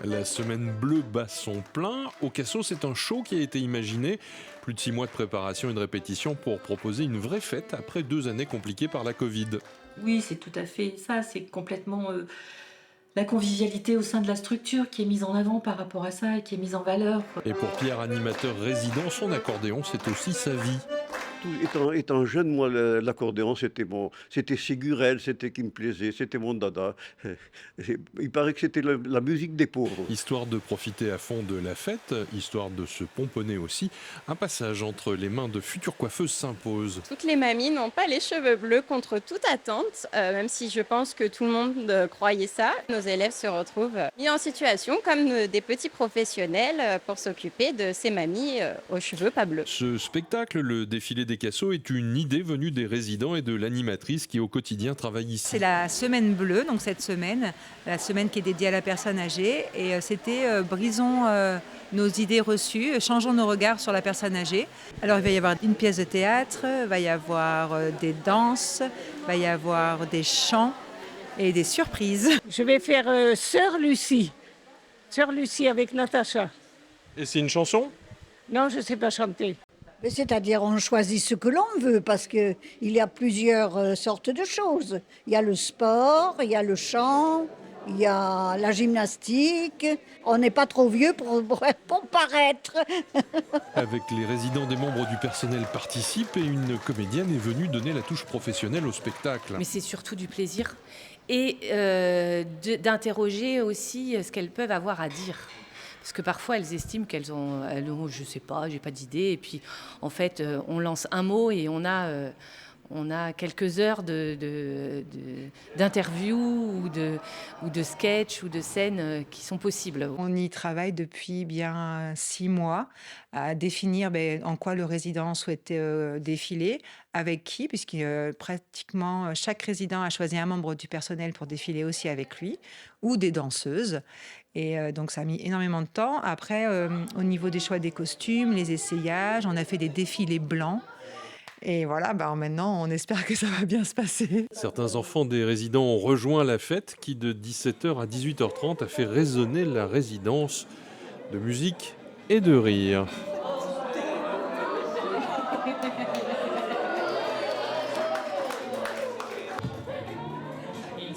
La semaine bleue bat son plein. Au Casso, c'est un show qui a été imaginé. Plus de 6 mois de préparation et de répétition pour proposer une vraie fête après 2 années compliquées par la Covid. Oui, c'est tout à fait ça. C'est complètement la convivialité au sein de la structure qui est mise en avant par rapport à ça et qui est mise en valeur. Et pour Pierre, animateur résident, son accordéon, c'est aussi sa vie. Étant jeune, moi, l'accordéon, c'était Ségurel, c'était qui me plaisait, c'était mon dada. Il paraît que c'était la musique des pauvres. Histoire de profiter à fond de la fête, histoire de se pomponner aussi, un passage entre les mains de futures coiffeuses s'impose. Toutes les mamies n'ont pas les cheveux bleus contre toute attente, même si je pense que tout le monde croyait ça. Nos élèves se retrouvent mis en situation comme des petits professionnels pour s'occuper de ces mamies aux cheveux pas bleus. Ce spectacle, le défilé des Cassos, est une idée venue des résidents et de l'animatrice qui au quotidien travaille ici. C'est la semaine bleue, donc cette semaine, la semaine qui est dédiée à la personne âgée. Et c'était brisons nos idées reçues, changeons nos regards sur la personne âgée. Alors il va y avoir une pièce de théâtre, il va y avoir des danses, il va y avoir des chants et des surprises. Je vais faire Sœur Lucie avec Natacha. Et c'est une chanson ? Non, je ne sais pas chanter. C'est-à-dire on choisit ce que l'on veut parce qu'il y a plusieurs sortes de choses. Il y a le sport, il y a le chant, il y a la gymnastique. On n'est pas trop vieux pour paraître. Avec les résidents, des membres du personnel participent et une comédienne est venue donner la touche professionnelle au spectacle. Mais c'est surtout du plaisir et d'interroger aussi ce qu'elles peuvent avoir à dire. Parce que parfois, elles estiment qu'elles ont je sais pas, j'ai pas d'idée. Et puis, en fait, on lance un mot et on a quelques heures d'interviews ou de sketchs ou de scènes qui sont possibles. On y travaille depuis bien 6 mois à définir en quoi le résident souhaite défiler, avec qui, puisque pratiquement chaque résident a choisi un membre du personnel pour défiler aussi avec lui, ou des danseuses. Et donc ça a mis énormément de temps. Après, au niveau des choix des costumes, les essayages, on a fait des défilés blancs. Et voilà, maintenant, on espère que ça va bien se passer. Certains enfants des résidents ont rejoint la fête qui, de 17h à 18h30, a fait résonner la résidence de musique et de rire. Il